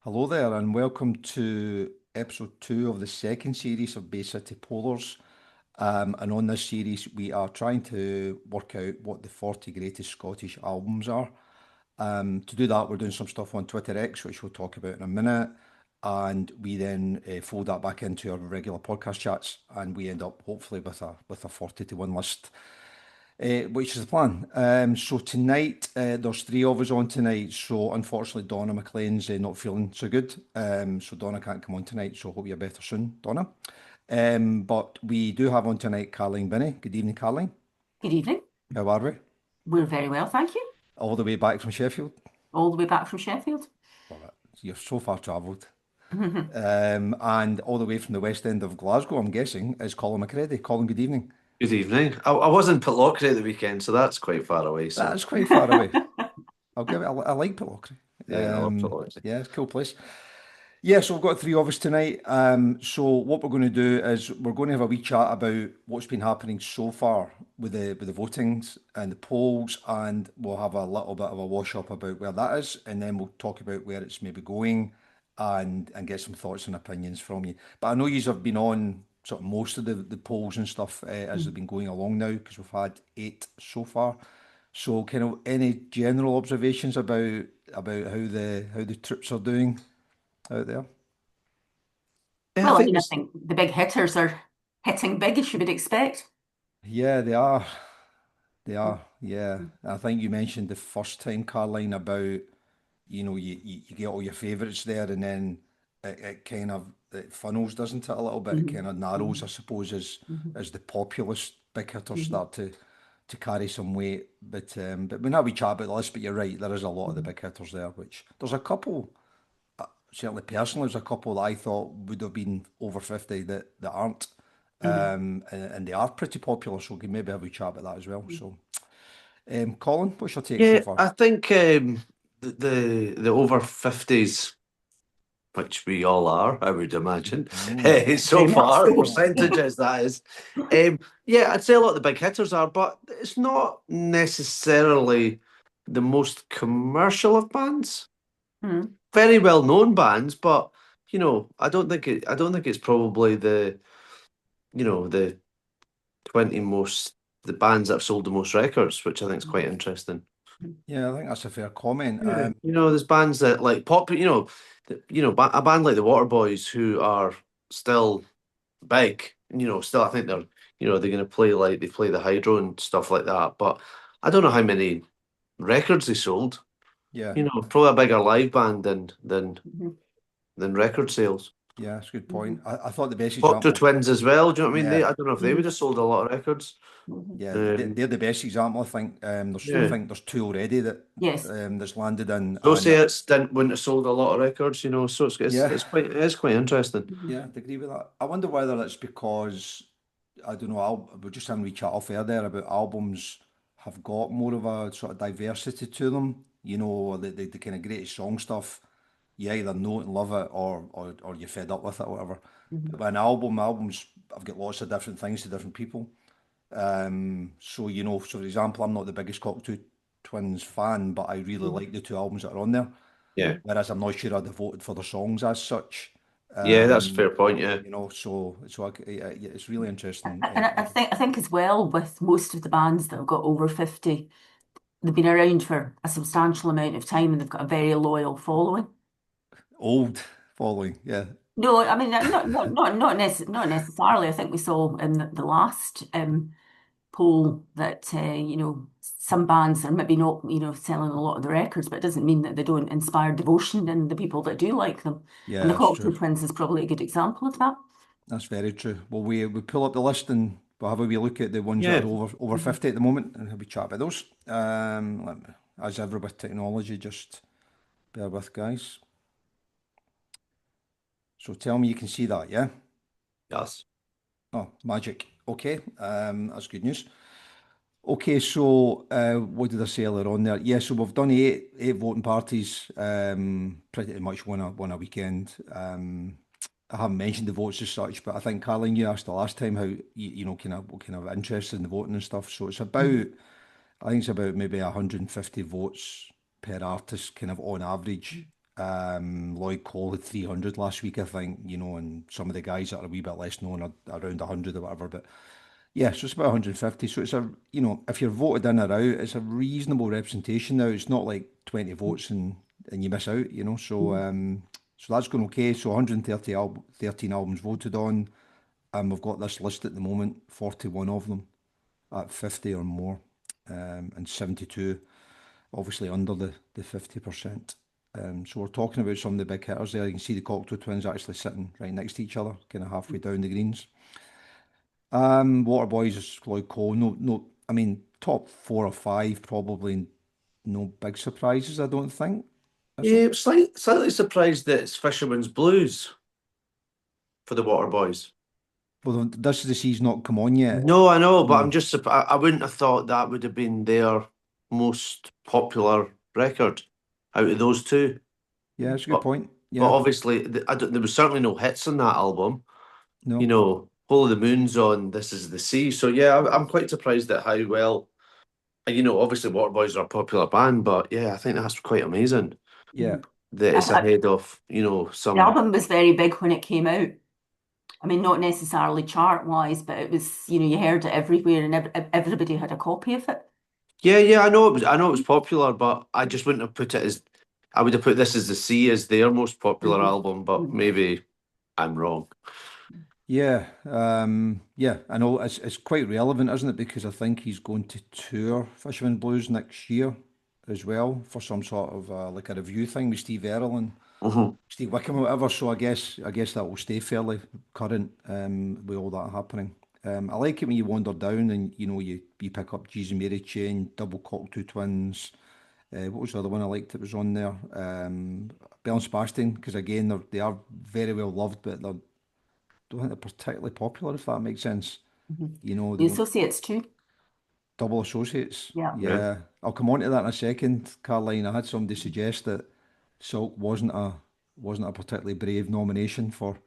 Hello there, and welcome to episode 2 of the second series of Bay City Polars. And on this series, we are trying to work out what the 40 greatest Scottish albums are. To do that, we're doing some stuff on Twitter X, which we'll talk about in a minute. And we then fold that back into our regular podcast chats, and we end up hopefully with a 40 to 1 list, which is the plan. So tonight, there's three of us on tonight. So unfortunately, Donna McLean's not feeling so good. So Donna can't come on tonight. So hope you're better soon, Donna. But we do have on tonight Carling Binney. Good evening, Carling. Good evening. How are we? We're very well, thank you. All the way back from Sheffield. All the way back from Sheffield. Love it. You're so far travelled. And all the way from the west end of Glasgow, I'm guessing, is Colin McCredie. Colin, good evening. Good evening. I was in Pitlochry at the weekend, so that's quite far away. So That's quite far away. I'll give it. I like Pitlochry. yeah, I love Pitlochry. Yeah, it's a cool place. Yeah, so we've got three of us tonight. So what we're going to do is we're going to have a wee chat about what's been happening so far with the votings and the polls, and we'll have a little bit of a wash up about where that is, and then we'll talk about where it's maybe going, and get some thoughts and opinions from you. But I know you have been on sort of most of the polls and stuff as they've been going along now, because we've had 8 so far. So kind of any general observations about how the troops are doing out there? Yeah, I Well, I think mean, I there's think the big hitters are hitting big, as you would expect. Yeah, they are. They are. Yeah. I think you mentioned the first time, Caroline, about you get all your favourites there, and then it kind of it funnels, doesn't it, a little bit? It Mhm, kind of narrows, I mhm, suppose, as mhm, as the populist big hitters mhm, start to carry some weight. But when we chat about the list, but you're right, there is a lot of the mhm, big hitters there, which there's a couple. Certainly personally, there's a couple that I thought would have been over 50 that aren't. mhm, And they are pretty popular, so we can maybe have a chat about that as well. So, Colin, what's your take so yeah, far? I think the over 50s, which we all are, I would imagine, Mm. so Very much far, so. percentages that is. Yeah, I'd say a lot of the big hitters are, but it's not necessarily the most commercial of bands. Mhm, Very well known bands, but I don't think it's probably the 20 most the bands that have sold the most records, which I think is quite interesting. Yeah, I think that's a fair comment. Yeah. There's bands that like pop, a band like the Waterboys who are still big. Still I think they're going to play like they play the Hydro and stuff like that. But I don't know how many records they sold. Yeah, Probably a bigger live band than mhm, than record sales. yeah, that's a good point. mhm, I thought the best Cocteau example, Twins as well. Do you know what I mean? yeah, I don't know if they would mhm, have sold a lot of records. mhm. yeah, Um, they're the best example. I think I yeah. think there's two already Yes. that's landed in, and Associates wouldn't have sold a lot of records. So yeah, it's quite interesting. Mhm, yeah, I agree with that. I wonder whether it's because I don't know. We're just having a wee chat off air there about albums have got more of a sort of diversity to them. The kind of greatest song stuff. You either know it and love it, or you're fed up with it, or whatever. mhm, But with albums I've got lots of different things to different people. So for example, I'm not the biggest Cockatoo Twins fan, but I really mhm, like the two albums that are on there. Yeah. Whereas I'm not sure I'd have voted for the songs as such. Yeah, that's a Um, fair point. Yeah. yeah, it's really interesting. And I think as well with most of the bands that have got over 50, they've been around for a substantial amount of time and they've got a very loyal following. Old following, yeah. No, I mean not necessarily. I think we saw in the last poll that some bands are maybe not selling a lot of the records, but it doesn't mean that they don't inspire devotion in the people that do like them. Yeah, And the that's true. Cocktail Twins is probably a good example of that. That's very true. Well, we pull up the list and we'll have a wee look at the ones that Yeah. are over Mhm. 50 at the moment and have a chat about those. As ever with technology, just bear with, guys. So tell me you can see that, yeah? Yes. Oh, magic. Okay, that's good news. Okay, so what did I say earlier on there? Yeah, so we've done eight voting parties, pretty much one a weekend. I haven't mentioned the votes as such, but I think Carlin, you asked the last time how kind of what kind of interest in the voting and stuff. So I think it's about maybe 150 votes per artist, kind of on average. Lloyd Cole had 300 last week, I think, and some of the guys that are a wee bit less known are around 100 or whatever. But yeah, so it's about 150. So it's if you're voted in or out, it's a reasonable representation now. It's not like 20 votes and you miss out. So that's going okay. So 130 13 albums voted on, and we've got this list at the moment, 41 of them at 50 or more, and 72 obviously under the 50%. So we're talking about some of the big hitters there. You can see the Cocteau Twins actually sitting right next to each other, kind of halfway down the greens. Waterboys is Lloyd Cole. No, I mean, top 4 or 5, probably no big surprises, I don't think. Is there? Yeah, slightly surprised that it's Fisherman's Blues for the Waterboys. Well, this is the season not come on yet. No, I know, but I'm No. just I wouldn't have thought that would have been their most popular record out of those two. Yeah, it's a good But point. but Yeah, obviously, there was certainly no hits on that album. no. Whole of the Moon's on This Is the Sea. So yeah, I'm quite surprised at how well. Obviously, Waterboys are a popular band, but yeah, I think that's quite amazing Yeah. that it's I, ahead of the some. album was very big when it came out. I mean, not necessarily chart wise, but it was, you heard it everywhere and everybody had a copy of it. Yeah, yeah, I know it was popular, but I just wouldn't have put it as. I would have put This Is the Sea as their most popular Mhm. album, but Mhm. maybe I'm wrong. Yeah, I know it's quite relevant, isn't it? Because I think he's going to tour Fisherman Blues next year as well for some sort of like a review thing with Steve Earle and Mhm. Steve Wickham or whatever. So I guess that will stay fairly current with all that happening. I like it when you wander down and you pick up Jeezy Mary Chain, Double Cocteau Twins. What was the other one I liked that was on there? Bell and Sebastian, because again they are very well loved, but they don't think they're particularly popular, if that makes sense. Mhm. They The don't Associates too. double associates. Yeah. Yeah. Yeah, I'll come on to that in a second, Caroline. I had somebody suggest that Salt wasn't a particularly brave nomination for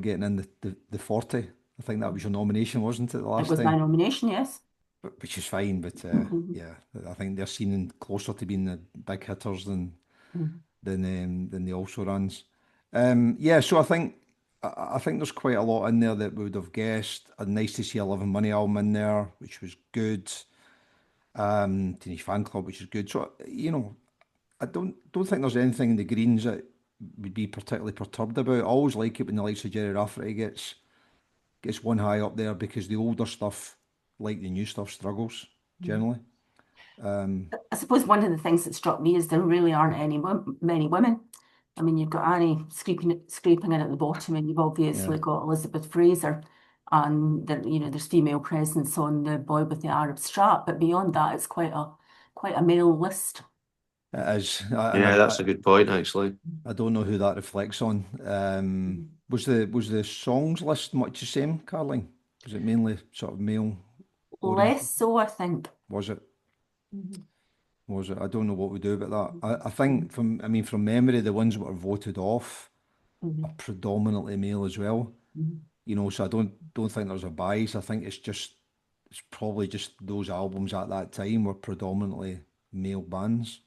getting in the 40. I think that was your nomination, wasn't it, the It last was my time? nomination, yes. Which is fine, but Mhm. yeah, I think they're seen closer to being the big hitters Mhm. than the also runs. Yeah, so I think there's quite a lot in there that we would have guessed. Nice to see a Love and Money album in there, which was good. Teenage Fan Club, which is good. So I don't think there's anything in the greens that would be particularly perturbed about. I always like it when the likes of Jerry Rafferty gets one high up there because the older stuff, like the new stuff, struggles generally. I suppose one of the things that struck me is there really aren't many women. I mean, you've got Annie scraping in at the bottom, and you've Yeah. obviously got Elizabeth Fraser, and there's female presence on the Boy with the Arab Strap. But beyond that, it's quite a male list. It is, and Yeah, that's a good point, actually. I don't know who that reflects on. Was the songs list much the same, Caroline? Was it mainly sort of male Less oriented? so, I think. Was it? Mhm. Was it? I don't know what we do about that. I Mhm. think from memory, the ones that were voted off are Mhm. predominantly male as well. Mhm. So I don't think there's a bias. I think it's probably just those albums at that time were predominantly male bands.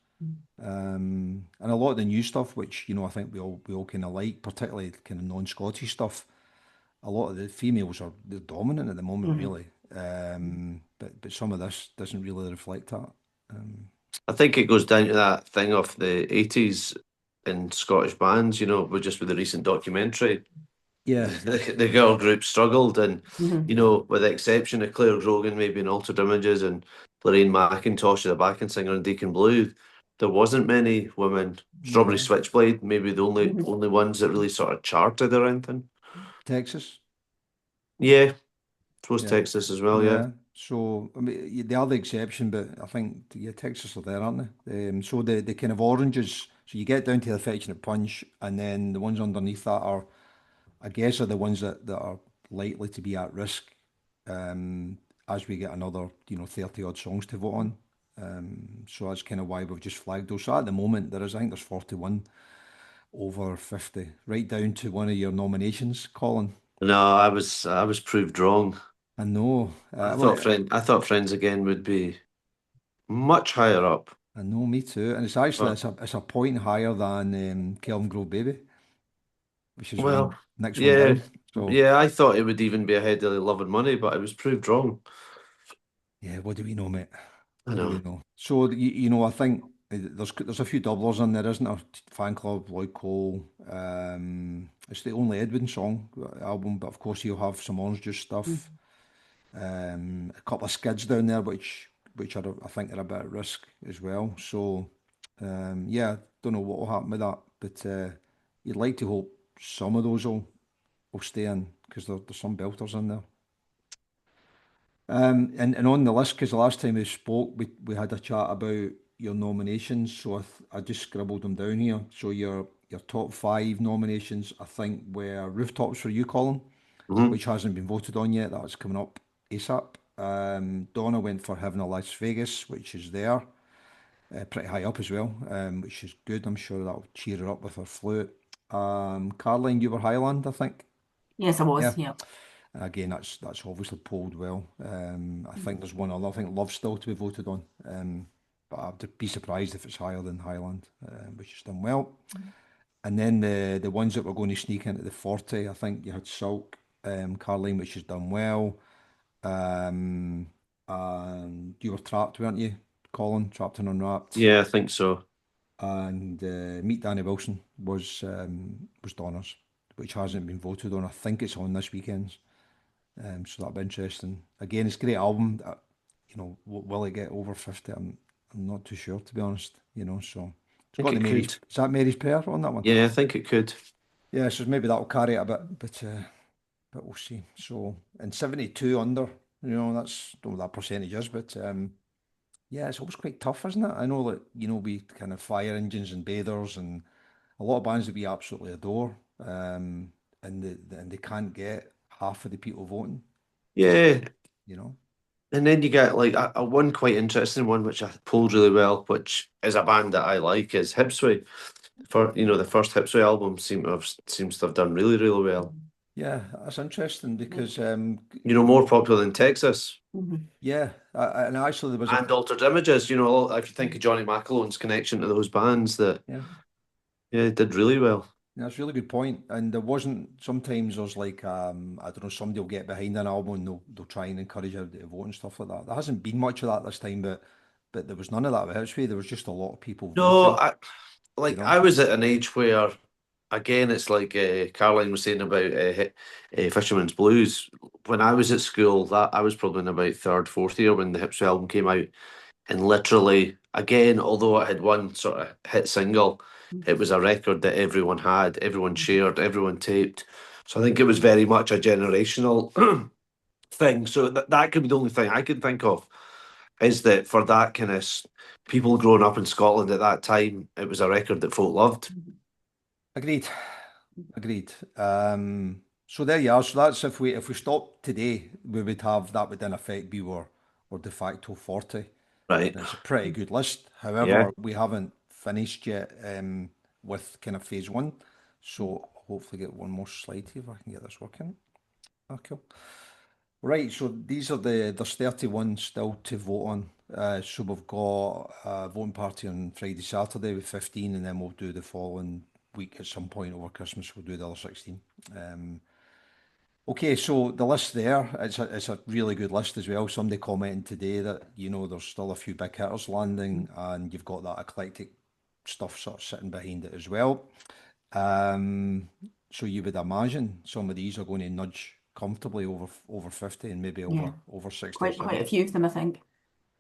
And a lot of the new stuff, which I think we all kind of like, particularly kind of non-Scottish stuff. A lot of the females are they're dominant at the moment, Mhm. really. But some of this doesn't really reflect that. I think it goes down to that thing of the 80s in Scottish bands, with the recent documentary. Yeah, The girl group struggled, and Mhm. with the exception of Claire Grogan, maybe in Altered Images, and Lorraine McIntosh, the backing singer in Deacon Blue, there wasn't many women. Strawberry no. Switchblade, maybe the only Mhm. only ones that really sort of charted or anything. Texas. Yeah, suppose Yeah, Texas as well. Yeah, yeah. So I mean, they are the exception, but I think yeah, Texas are there, aren't they? So the kind of oranges. So you get down to the affectionate punch, and then the ones underneath that are, I guess, are the ones that are likely to be at risk as we get another 30 odd songs to vote on. So that's kind of why we've just flagged those. So at the moment I think there's 41 over 50, right down to one of your nominations, Colin. no, I was proved wrong. I know. I thought Well, friend I thought Friends Again would be much higher up. I know, me too. And it's actually But it's a point higher than Kelm Grove Baby, which is well, one next one yeah, down. So yeah, I thought it would even be ahead of Love and Money, but I was proved wrong. yeah, what do we know, mate? I What do we know. know? So you know, I think there's a few doublers in there, isn't there? Fan Club, Lloyd Cole. It's the only Edwin song album, but of course you'll have some Orange Juice stuff. Mhm. A couple of skids down there, which are I think are a bit at risk as well. So yeah, don't know what will happen with that, but you'd like to hope some of those will stay in because there's some belters in there. And on the list, because the last time we spoke, we had a chat about your nominations, so I just scribbled them down here. So your top five nominations, I think, were Rooftops for you, Colin, Hmm. which hasn't been voted on yet. That's coming up ASAP. Donna went for Heaven or Las Vegas, which is there, pretty high up as well, which is good. I'm sure that'll cheer her up with her flute. Caroline, you were Highland, I think. Yes, I Yeah. was. Yeah. Again, that's obviously polled well. I Mhm. think there's one other. I think Love's still to be voted on. But I'd be surprised if it's higher than Highland, which has done well. And then the ones that were going to sneak into the 40, I think you had Sulk, Carline, which has done well. Um, and you were Trapped, weren't you, Colin? Trapped and Unwrapped. Yeah, I think so. And Meet Danny Wilson was Donna's, which hasn't been voted on. I think it's on this weekend. So that'll be interesting. Again, it's a great album. You know, will it get over 50? I'm not too sure, to be honest. You know, so I it's think got the it Mary's. could. Is that Mary's Prayer on that one? Yeah, I think it could. Yeah, so maybe that'll carry it a bit, but we'll see. So and 72 under. You know, that's don't know what that percentage is, but yeah, it's always quite tough, isn't it? I know that we kind of Fire Engines and Bathers and a lot of bands that we absolutely adore, and they can't get half of the people voting. Just Yeah, you know. and then you get like a one quite interesting one, which I pulled really well, which is a band that I like, is Hipsway. For the first Hipsway album seems to have done really, really well. Yeah, that's interesting Yeah. because More popular than Texas Mhm. yeah, and actually there was a and Altered Images. If you think of Johnny McElhone's connection to those bands, that yeah, yeah, it did really well. that's a really good point. And there wasn't sometimes there's like I don't know, somebody will get behind an album and they'll try and encourage everybody to vote and stuff like that. There hasn't been much of that this time, but there was none of that with Houseway. There was just a lot of people No, voting, you know. I was at an age where, again, it's like Caroline was saying about Fisherman's Blues. When I was at school, that I was probably in about third, fourth year when the Hipsway album came out, and literally, again, although it had one sort of hit single, it was a record that everyone had, everyone shared, everyone taped. So I think it was very much a generational thing. So that could be the only thing I can think of, is that for that kind of people growing up in Scotland at that time, it was a record that folk loved. Agreed, agreed. So there you are. So that's if we stopped today, we would have that would in effect be our de facto 40. Right. And it's a pretty good list. Yeah. However, we haven't finished yet with kind of phase one. So hopefully get one more slide here if I can get this working. Ah, cool. Right, so these are there's 31 still to vote on. So we've got a voting party on Friday, Saturday with 15, and then we'll do the following week at some point over Christmas. We'll do the other 16. Um, Okay, so the list there, it's a really good list as well. Somebody commented today that, there's still a few big hitters landing and you've got that eclectic stuff sort of sitting behind it as well. Um, so you would imagine some of these are going to nudge comfortably over 50 and maybe Yeah. over 60 or Quite a 70. few of them, I think.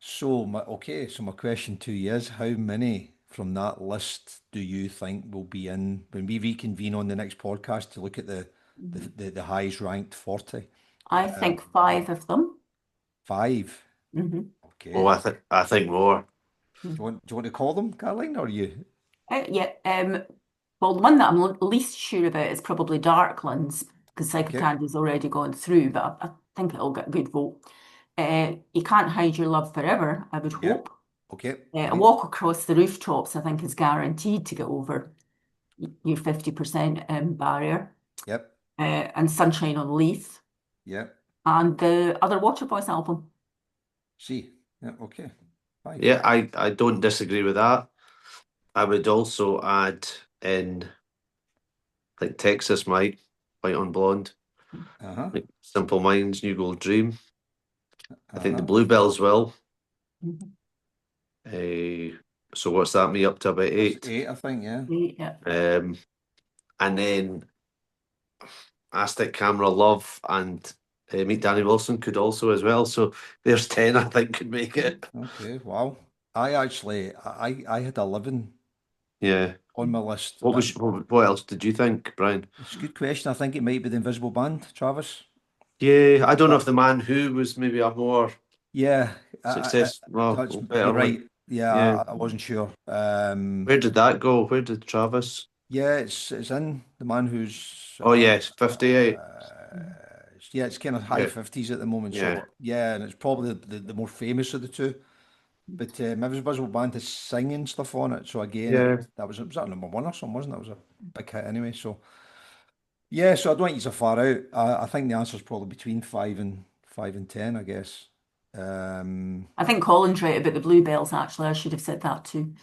So my question to you is, how many from that list do you think will be in when we reconvene on the next podcast to look at the Mhm. the, the highest ranked 40? I think five of them. Five. Hmm. Oh, Okay. I think more. Do you want to call them, Caroline, or you? Yeah. Well, the one that I'm least sure about is probably Darklands because Psycho Okay. Candy's already gone through, but I think it'll get a good vote. You Can't Hide Your Love Forever, I would Yep. hope. Okay. A Agreed. Walk Across the Rooftops, I think, is guaranteed to get over your 50% barrier. Yep. And Sunshine on Leith, Yep. and the other Waterboys album. See. Yeah. Okay. Aye. Yeah, I don't disagree with that. I would also add in like Texas Mike, White on Blonde, Uh-huh. like Simple Minds, New Gold Dream. I think the Uh-huh. Bluebells will. Mhm. So what's that me up to about That's 8? 8, I think, yeah. Yeah. And then Aztec Camera Love and Meet Danny Wilson could also as well. So there's 10 I think could make it. Okay, wow. I had 11 Yeah. on my list. What That was what else did you think, Brian? It's a good question. I think it might be the Invisible Band, Travis. Yeah, I don't know if But the Man Who was maybe a more yeah, success. Well, you're better like right. Yeah, yeah. I wasn't sure. Where did that go? Where did Travis? Yeah, it's in the man who's Oh yes, 58. yeah, it's kind of high Yeah, 50s at the moment. yeah, So yeah, and it's probably the more famous of the two. But Invisible Band is singing stuff on it. So again, yeah, was that number one or something, wasn't it? It was a big hit anyway. So yeah, so I don't think he's a far out. I think the answer is probably between 5 and 10, I guess. Um, I think Colin's right about the Bluebells, actually. I should have said that too.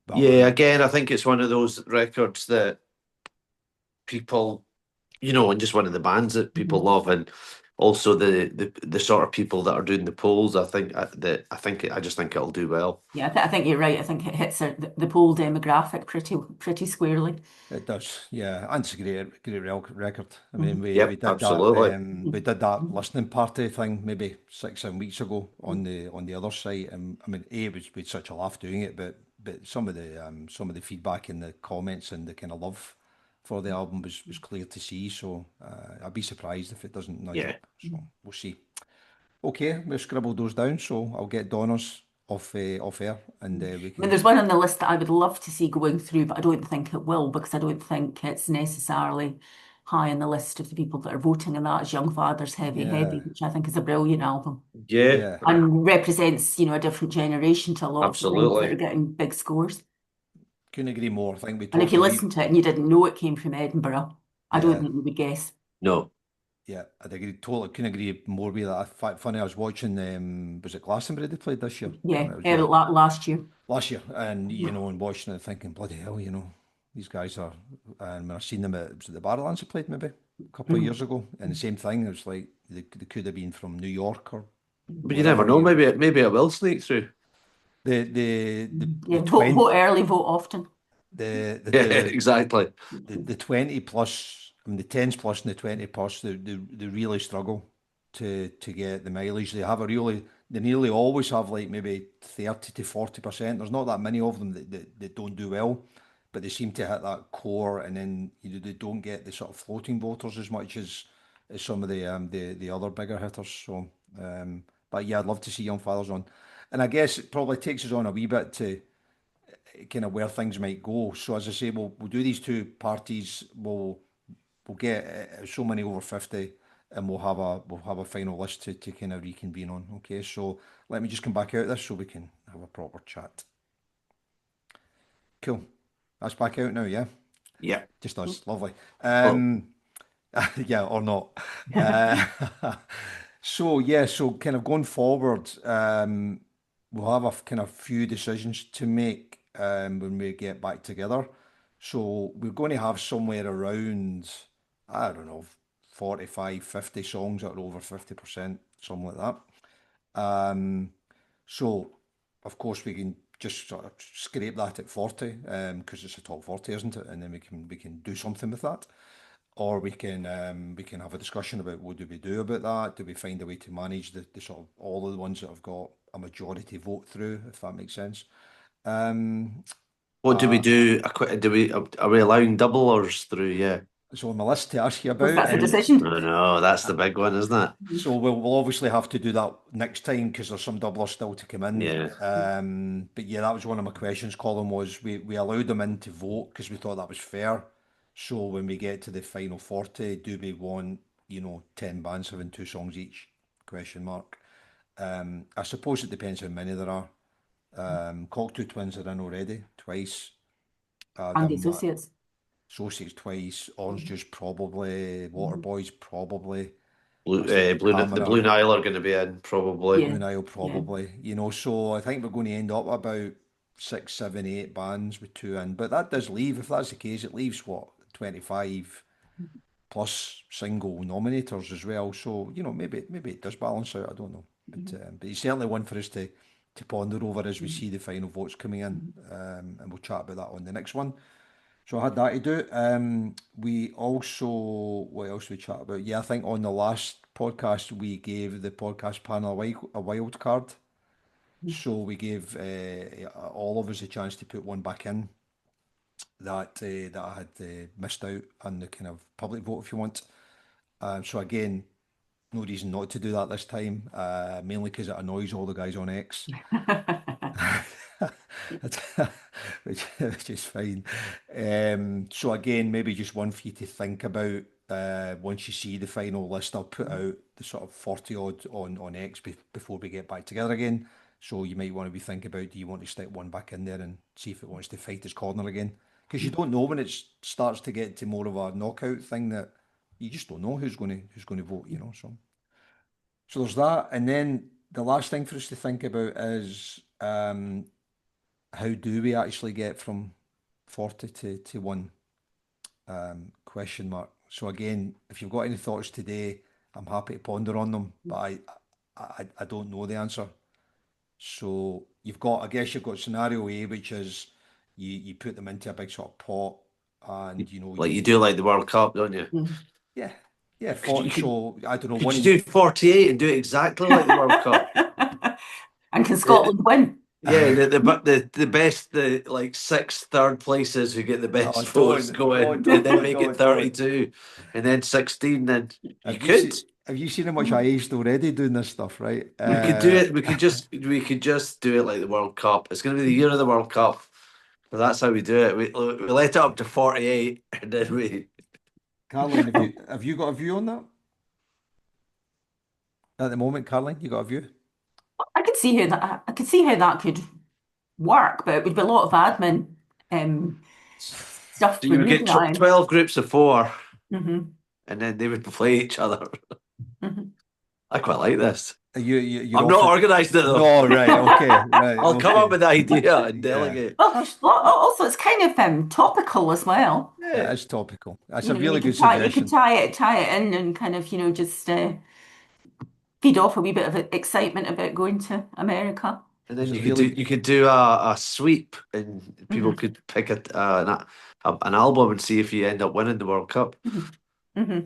well, yeah. Again, I think it's one of those records that people, and just one of the bands that people Mhm. love, and also the sort of people that are doing the polls. I think I just think it'll do well. Yeah, I think you're right. I think it hits the poll demographic pretty squarely. it does, yeah, and it's a great record. I mean, Mhm. we Yep, did that absolutely. we did that listening party thing maybe 6 7 weeks ago on the other site, and I mean, we had such a laugh doing it, but some of the feedback in the comments and the kind of love for the album was clear to see. So I'd be surprised if it doesn't nudge Yeah, up. So we'll see. Okay, we've scribbled those down, so I'll get Donna's off air, and we I mean, can. there's one on the list that I would love to see going through, but I don't think it will because I don't think it's necessarily high on the list of the people that are voting, and that is Young Father's Heavy Heavy, Yeah, which I think is a brilliant album yeah, yeah. and represents, a different generation to a lot of the things that are absolutely. getting big scores. Couldn't agree more. I think we And if talked you a wee. listen to it and you didn't know it came from Edinburgh, I don't Yeah, think you would guess. No, yeah. I'd agree. Totally couldn't agree more with that. Funny, I was watching. Was it Glastonbury they played this year? Yeah, It was the last year. last year, and and watching it, thinking, bloody hell, these guys are. And when I seen them was it the Barrowlands they played maybe a couple of Mhm. years ago, and the same thing. It was like they could have been from New York or but you never wherever. know. Maybe it will sneak through. The the the the Yeah, vote 20 early, vote often. the the Yeah, the exactly. the 20 plus, I mean the 10s plus and the 20 plus, they really struggle to get the mileage. They nearly always have like maybe 30 to 40%. There's not that many of them that don't do well, but they seem to hit that core, and then they don't get the sort of floating voters as much as some of the other bigger hitters. So but yeah, I'd love to see Young Fathers on. And I guess it probably takes us on a wee bit to kind of where things might go. So as I say, we'll do these two parties. We'll get so many over 50, and we'll have a final list to kind of reconvene on. Okay, so let me just come back out of this so we can have a proper chat. Cool. That's back out now, yeah. Yeah. Just us, lovely. Oh, Yeah, or not. Uh, so yeah, so kind of going forward, we'll have a kind of few decisions to make when we get back together. So we're going to have somewhere around, I don't know, 45, 50 songs that are over 50%, something like that. Um, so, of course, we can just sort of scrape that at 40, because it's a top 40, isn't it? And then we can do something with that, or we can have a discussion about what do we do about that? Do we find a way to manage the sort of all of the ones that have got a majority vote through, if that makes sense? Um, what do we uh, do? Do we are we allowing doublers through? Yeah. it's on my list to ask you Because about, that's a and decision. I know that's the big one, isn't it? so we'll obviously have to do that next time because there's some doublers still to come in. Yeah. But yeah, that was one of my questions, Colin, was we allowed them in to vote because we thought that was fair. So when we get to the final 40, do we want, 10 bands having two songs each? Question mark. I suppose it depends how many there are. Cocktail Twins are in already, twice. And the Them associates. Associates twice. Orange Juice probably. Waterboys probably. That's the The Blue Hammer, Nile are going to be in probably. Yeah, Blue Nile yeah. probably. So I think we're going to end up about six, seven, eight bands with two in. But that does leave, if that's the case, it leaves what, 25 plus single nominators as well. So, maybe it does balance out. I don't know. But it's certainly one for us to ponder over as we see the final votes coming in. And we'll chat about that on the next one. So I had that to do. We also, what else we chat about? Yeah, I think on the last podcast we gave the podcast panel a wild card. So we gave all of us a chance to put one back in that I had missed out on the kind of public vote, if you want. So again, no reason not to do that this time, mainly because it annoys all the guys on X. which is fine. So again, maybe just one for you to think about. Once you see the final list, I'll put out the sort of 40 odd on X before we get back together again. So you might want to be thinking about, do you want to stick one back in there and see if it wants to fight its corner again? Because you don't know when it starts to get to more of a knockout thing, that you just don't know who's going to vote. So there's that, and then the last thing for us to think about is how do we actually get from 40 to 1? Question mark. So again, if you've got any thoughts today, I'm happy to ponder on them, but I don't know the answer. So I guess you've got scenario A, which is you put them into a big sort of pot, and Like you do like the World Cup, don't you? yeah, yeah, You 40. could, So I don't know, could you do 48 and do it exactly like the World Cup? And can Uh, Scotland win? yeah, the best, the like six third places who get the Oh, best votes don't, go don't, in, and then don't, make it don't, don't. 32, and then 16. Then you Have you could. seen have you seen how much I aged already doing this stuff, right? We could do it. We could just do it like the World Cup. It's going to be the year of the World Cup. But that's how we do it. We let it up to 48, and then we. Caroline, have you got a view on that? At the moment, Caroline, you got a view? I could see how that could work, but it would be a lot of admin stuff So to you would remove get that. 12 groups of four, Hmm. and then they would play each other. Hmm. I quite like this. You're I'm not offering. organised it though. No, right, okay, right, I'll come up okay. with the idea and Yeah, delegate. Well, that's also it's kind of topical as well. Yeah. it is topical. That's You a know, you really could good tie suggestion. it in and kind of, just feed off a wee bit of excitement about going to America. And It's then a you could do really you could do a sweep, and people Hmm. could pick an album and see if you end up winning the World Cup. Hmm. Hmm.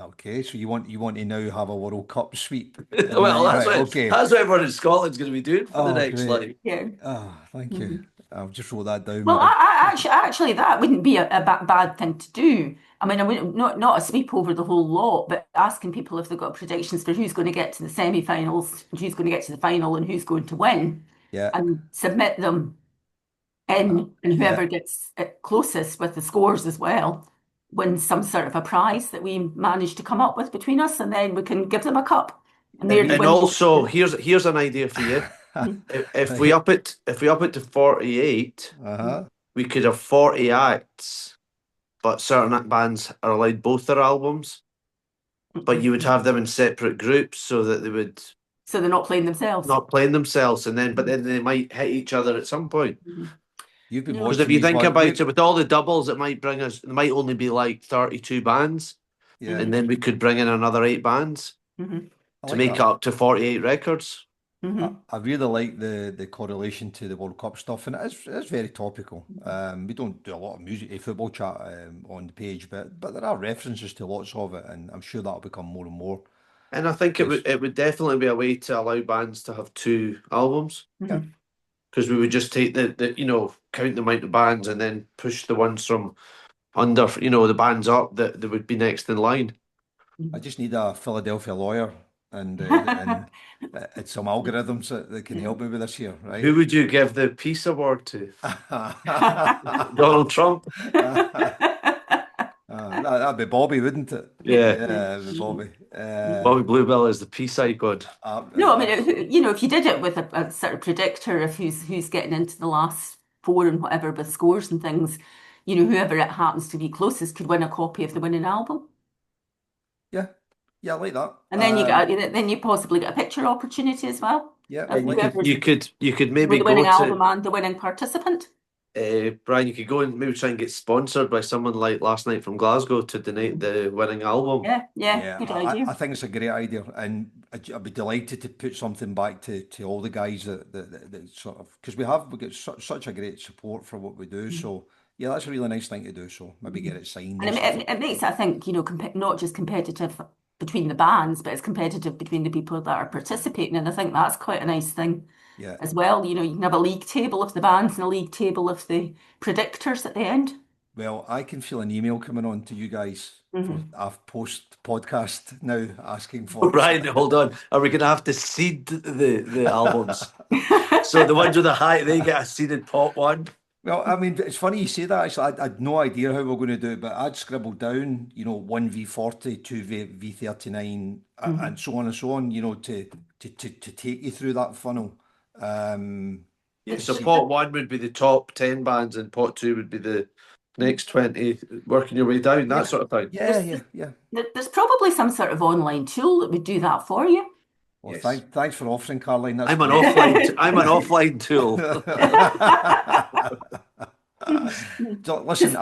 okay. So you want to now have a World Cup sweep? Well, that's Right, what okay. that's what everyone in Scotland's going to be doing for the Oh, next great. like. Yeah. Thank you. Hmm. I'll just wrote that down, Well, mate. actually, that wouldn't be a bad thing to do. I mean, I wouldn't, not a sweep over the whole lot, but asking people if they've got predictions for who's going to get to the semi-finals, who's going to get to the final, and who's going to win, Yeah, and submit them uh, in, and yeah. whoever gets it closest with the scores as well wins some sort of a prize that we manage to come up with between us, and then we can give them a cup, and Have they're the And you? winners. also, here's an idea for you. If we Right. up it to 48, Uh-huh. we could have 40 acts, but certain bands are allowed both their albums, but you would have them in separate groups so that they would So they're not playing themselves. not playing themselves, and then but then they might hit each other at some point. Mhm. You've been No. Because if watching you these think ones. about it, with all the doubles, it might bring us. There might only be like 32 bands, Yeah, and then we could bring in another 8 bands Hmm. I to like make it that. up to 48 records. I, Hmm. I really like the correlation to the World Cup stuff, and it's very topical. We don't do a lot of music, football chat on the page, but there are references to lots of it, and I'm sure that'll become more and more. And I think Yes. it would definitely be a way to allow bands to have two albums, Yeah. Hmm. because we would just take the count the amount of bands and then push the ones from under the bands up that would be next in line. I just need a Philadelphia lawyer and it's some algorithms that can help me with this here, Who right? would you give the Peace Award to? Donald Trump? That'd be Bobby, wouldn't it? Yeah. Yeah, it'd be Bobby. Bobby Bluebell is the peace icon. No, I mean, Abs- if you did it with a sort of predictor of who's getting into the last four and whatever with scores and things, whoever it happens to be closest could win a copy of the winning album. yeah, Yeah, I like that. And then you possibly get a picture opportunity as well Yeah, of And whoever's you could with maybe the go winning to album and the winning participant. Brian, you could go and maybe try and get sponsored by someone like Last Night from Glasgow to donate the winning album. Yeah, yeah, good I idea. think it's a great idea, and I'd be delighted to put something back to all the guys that sort of, because we get such a great support for what we do. So yeah, that's a really nice thing to do. So maybe get it signed And and stuff. it makes it, I think, not just competitive between the bands, but it's competitive between the people that are participating. And I think that's quite a nice thing Yeah. as well. You can have a league table of the bands and a league table of the predictors at the end. Well, I can feel an email coming on to you guys for Mhm. a post podcast now asking for Brian, hold on. Are we going to have to seed the albums? So the ones with the high, they get a seeded pot one. Well, I mean, it's funny you say that. Actually, I had no idea how we are going to do it, but I'd scribbled down, 1v40, 2v39, and Mhm. so on and so on, to take you through that funnel. Yeah, To so see. pot one would be the top 10 bands, and pot two would be the next 20, working your way down, that Yeah, sort of thing. yeah, yeah, yeah. There's probably some sort of online tool that would do that for you. Well, Yes. thanks for offering, Caroline. That's I'm an great. I'm an offline tool. So, listen,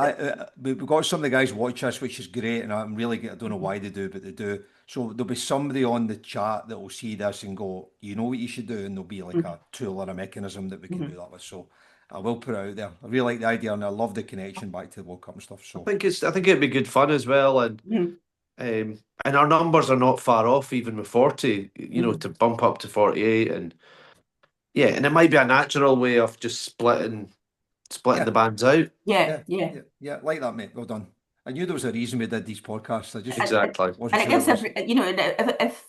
we've got some of the guys watch us, which is great, and I don't know why they do, but they do. So there'll be somebody on the chat that will see this and go, you know what you should do, and there'll be like a tool or a mechanism that we can do that with. So I will put it out there. I really like the idea, and I love the connection back to the World Cup and stuff. So I think it'd be good fun as well, Mhm. and our numbers are not far off, even with 40. Mhm. To bump up to 48, and yeah, and it might be a natural way of just splitting the yeah, bands out. Yeah, yeah, yeah. yeah, yeah, like that, mate. Well done. I knew there was a reason we did these podcasts. I just Exactly. wasn't And it sure what gives it was. if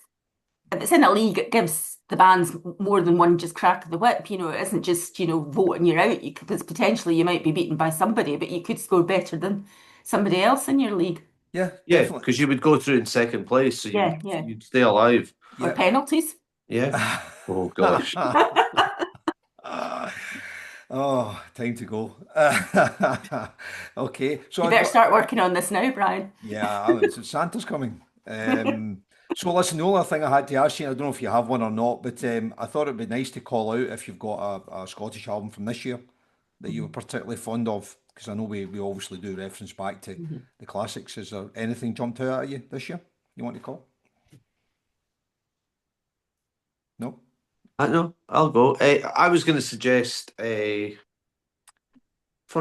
it's in a league, it gives the bands more than one just crack of the whip. It isn't just, voting you out. Because potentially you might be beaten by somebody, but you could score better than somebody else in your league. Yeah, Yeah, definitely. because you would go through in second place, so Yeah, yeah. you'd stay alive. Or Yeah. penalties. Yeah. Oh gosh. Oh, time to go. Okay, so You better start working on this now, Brian. Santa's coming. So listen, the only thing I had to ask you, I don't know if you have one or not, but I thought it'd be nice to call out if you've got a Scottish album from this year that you were Mhm. particularly fond of, because I know we obviously do reference back to Mhm. the classics. Is there anything jumped out at you this year you want to call? No? I know. I'll go. I was going to suggest for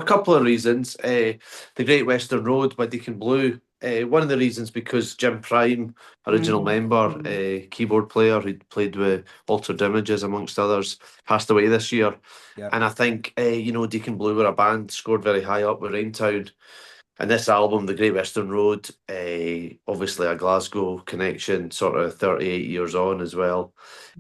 a couple of reasons. The Great Western Road by Deacon Blue. One of the reasons because Jim Prime, original Mhm. member, Mhm. keyboard player who played with Altered Images amongst others, passed away this year. Yeah. And I think Deacon Blue were a band, scored very high up with Raintown. And this album, The Great Western Road, obviously a Glasgow connection, sort of 38 years on as well.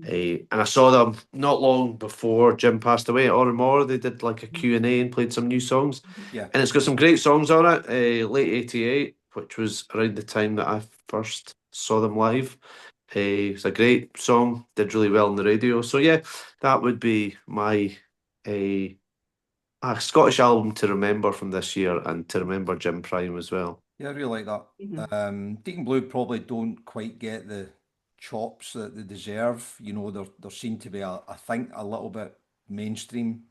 And I saw them not long before Jim passed away at Oranmore. They did like a Q&A and played some new songs. Yeah. And it's got some great songs on it. Late 88, which was around the time that I first saw them live. It's a great song, did really well on the radio. So yeah, that would be my a Scottish album to remember from this year, and to remember Jim Prime as well. Yeah, I really like Mhm. that. Deacon Blue probably don't quite get the chops that they deserve. They're seen to be, I think, a little bit mainstream.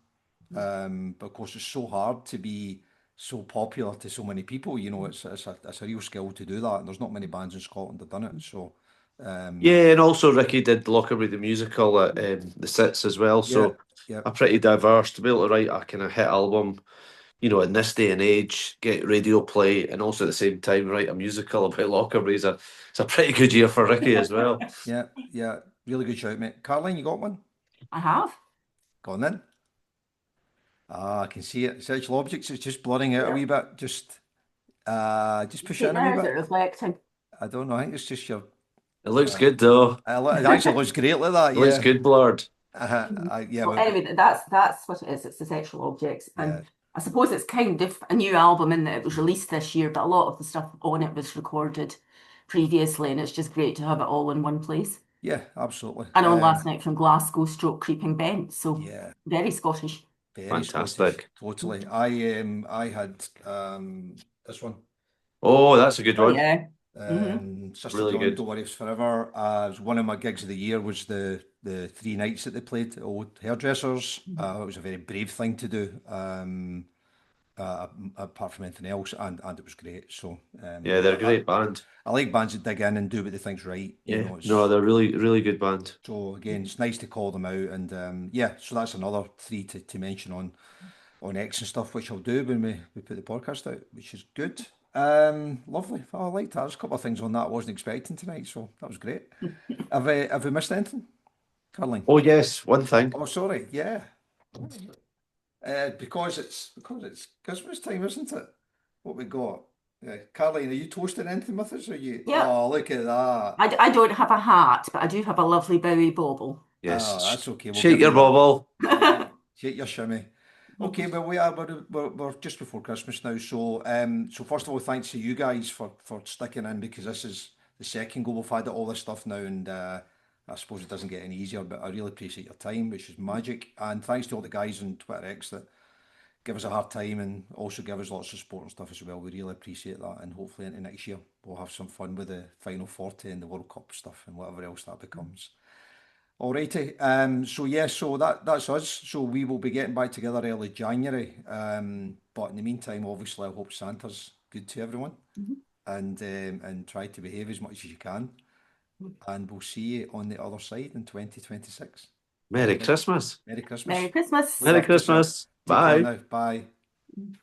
But of course, it's so hard to be so popular to so many people. It's a real skill to do that. And there's not many bands in Scotland that done it. So, Yeah, and also Ricky did Lockerbie the musical at the Sits as well. yeah, So yeah, a pretty diverse to be able to write a kind of hit album. In this day and age, get radio play and also at the same time write a musical about Lockerbie it's a pretty good year for Ricky as well. yeah, yeah. Really good shout, mate. Caroline, you got one? I have. Go on then. Ah, I can see it. Sexual objects. It's just blurring out a Yeah. wee bit. Just push See it it in a wee now, is it bit. reflecting? I don't know. I think it's just your. It looks Uh, good though. it actually looks great like that. It looks Yeah. good blurred. Mhm. Yeah. Well, anyway, that's what it is. It's the sexual objects, Yeah. and I suppose it's kind of a new album in that it was released this year, but a lot of the stuff on it was recorded previously, and it's just great to have it all in one place. Yeah. Absolutely. And on Last Night from Glasgow, stroke Creeping Bent, so Yeah. very Scottish. Very Scottish. Fantastic. Totally. I had this one. Oh, that's a good Oh one. yeah. Sister Really John, good. Don't Worry It's Forever. One of my gigs of the year was the 3 nights that they played at Old Hairdressers. It was a very brave thing to do, uh, apart from anything else, and it was great. So Yeah, they're a great band. I like bands that dig in and do what they think's right. You Yeah, know, no, it's they're really good band. so again, it's nice to call them out, and yeah. So that's another three to mention on X and stuff, which I'll do when we put the podcast out, which is good. Lovely. Oh, I liked that. There's a couple of things on that I wasn't expecting tonight, so that was great. Have we missed anything, Caroline? Oh yes, one thing. Oh, sorry. Yeah. Because it's Christmas time, isn't it? What we got? Yeah. Caroline, are you toasting anything with us? Are you? Yeah. Oh, look at that. I don't have a hat, but I do have a lovely Bowie bauble. Yes, Oh, that's okay. We'll shake give you your that. bobble. Shake your shimmy. Okay, well we're just before Christmas now, so first of all, thanks to you guys for sticking in, because this is the second go we've had at all this stuff now, and I suppose it doesn't get any easier, but I really appreciate your time, which is magic, and thanks to all the guys on Twitter X that give us a hard time and also give us lots of support and stuff as well. We really appreciate that, and hopefully into next year we'll have some fun with the Final 40 and the World Cup stuff and whatever else that becomes. Alrighty, so yeah, so that's us. So we will be getting back together early January. But in the meantime, obviously, I hope Santa's good to everyone, and try to behave as much as you can. And we'll see you on the other side in 2026. Merry Alright, Christmas. Merry Christmas. Merry Christmas. Merry Look after yourself. Christmas. Take care Bye. now. Bye.